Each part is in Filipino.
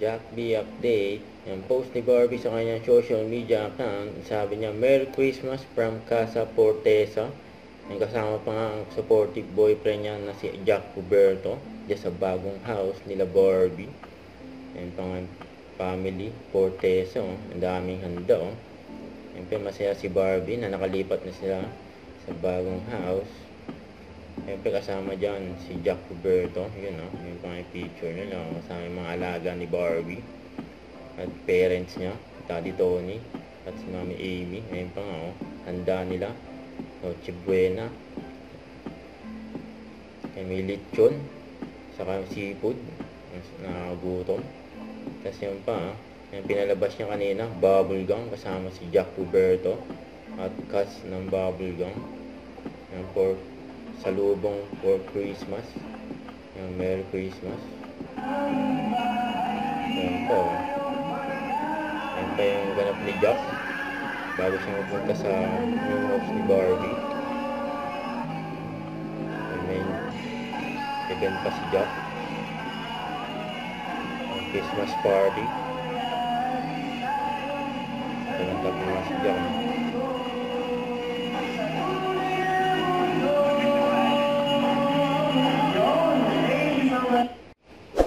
Jack B update. Yung post ni Barbie sa kanyang social media account, sabi niya, Merry Christmas from Casa Forteza. Yung kasama pa nga ang supportive boyfriend niya na si Jack Roberto diyan sa bagong house nila Barbie. Yung pang family Forteza, oh. Ang daming handa, oh. Siyempre masaya si Barbie na nakalipat na sila sa bagong house. Siyempre kasama dyan si Jack Roberto, yun o, yung pang picture nila, kasama yung mga alaga ni Barbie at parents niya, Daddy Tony at si Mami Amy. Ayun pa nga o, handa nila, Noche Buena, may lechon, saka seafood, nakagutom. Tapos yun pa, yung pinalabas niya kanina, bubble gum, kasama si Jack Roberto at cuts ng bubble gum, yung pork salubong for Christmas, yung Merry Christmas. Yan po, yan pa yung ganap ni Jack bago siya mapunta sa new house ni Barbie. May event pa si Jack, ang Christmas party. Pinantap naman si Jack.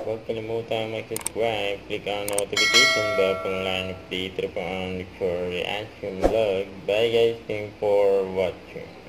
Huwag kalimutan mag-subscribe, click ang notification bell para line update pa ang for reaction vlog. Bye guys, thanks for watching.